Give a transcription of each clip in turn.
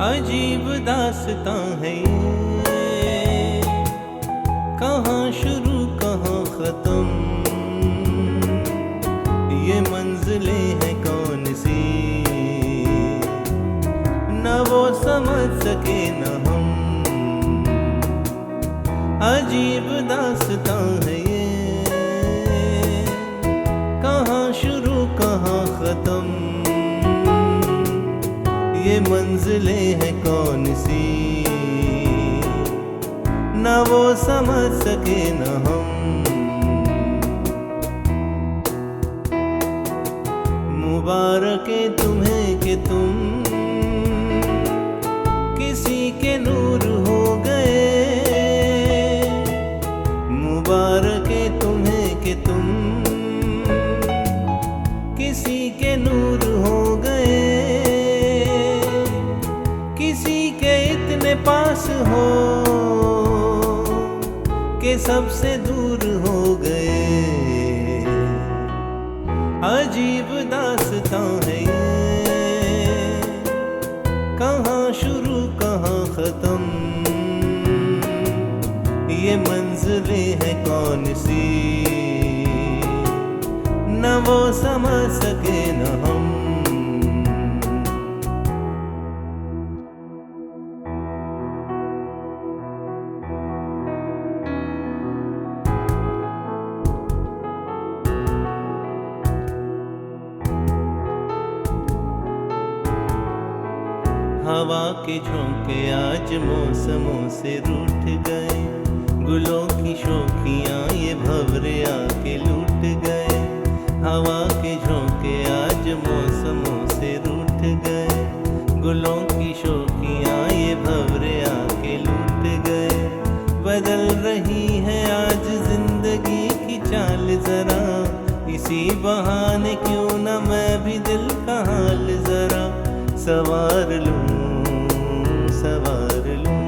अजीब दास्तां है ये, कहाँ शुरू कहाँ खत्म, ये मंजिलें हैं कौन सी, न वो समझ सके न हम। अजीब दास्तां है ये, कहाँ शुरू कहाँ खत्म, ये मंजिलें हैं कौन सी, न वो समझ सके न हम। मुबारक तुम्हें कि तुम किसी के नूर हो गए, मुबारक तुम्हें कि तुम किसी के नूर हो गए, किसी के इतने पास हो के सबसे दूर हो गए। अजीब दास्तां है ये, कहाँ शुरू कहाँ खत्म, ये मंजिलें हैं कौन सी, न वो समझ सके न हम। हवा के झोंके आज मौसमों से रूठ गए, गुलों की शोखियाँ ये भंवरे आके लूट गए। हवा के झोंके आज मौसमों से रूठ गए, गुलों की शोखियाँ ये भंवरे आके लूट गए। बदल रही है आज जिंदगी की चाल जरा, इसी बहाने क्यों न मैं भी दिल का हाल जरा सवार लूं, सवार लूं,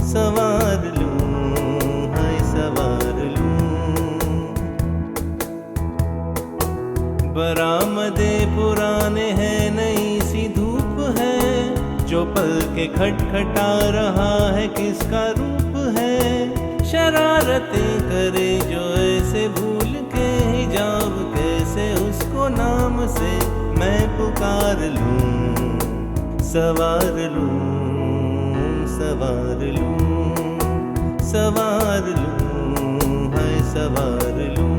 सवार लूं, हाय सवार लूं। बरामदे पुराने हैं, नई सी धूप है, जो पल के खटखटा रहा है किसका रूप है। शरारतें करे जो ऐसे भूल के हिजाब, कैसे उसको नाम से मैं पुकार लूं, सवार लूं, सवार लूं, सवार लूं, हाय सवार लूं।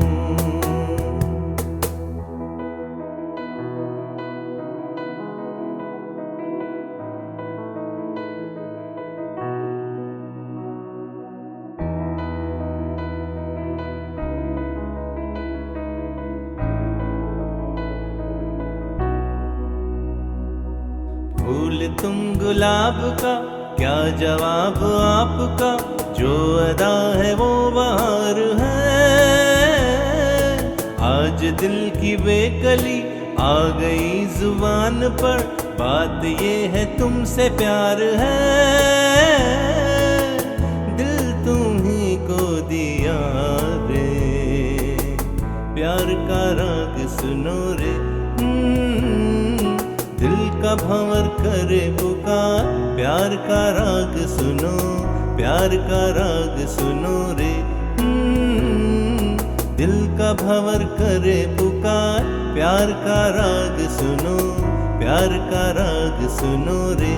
फूल तुम गुलाब का, क्या जवाब आपका, जो अदा है वो बहार है। आज दिल की बेकली आ गई जुबान पर, बात ये है तुमसे प्यार है। दिल तुम ही को दिया रे, प्यार का राग सुनो रे, दिल का भंवर करे पुकार, प्यार का राग सुनो, प्यार का राग सुनो रे। दिल का भंवर करे पुकार, प्यार का राग सुनो, प्यार का राग सुनो रे।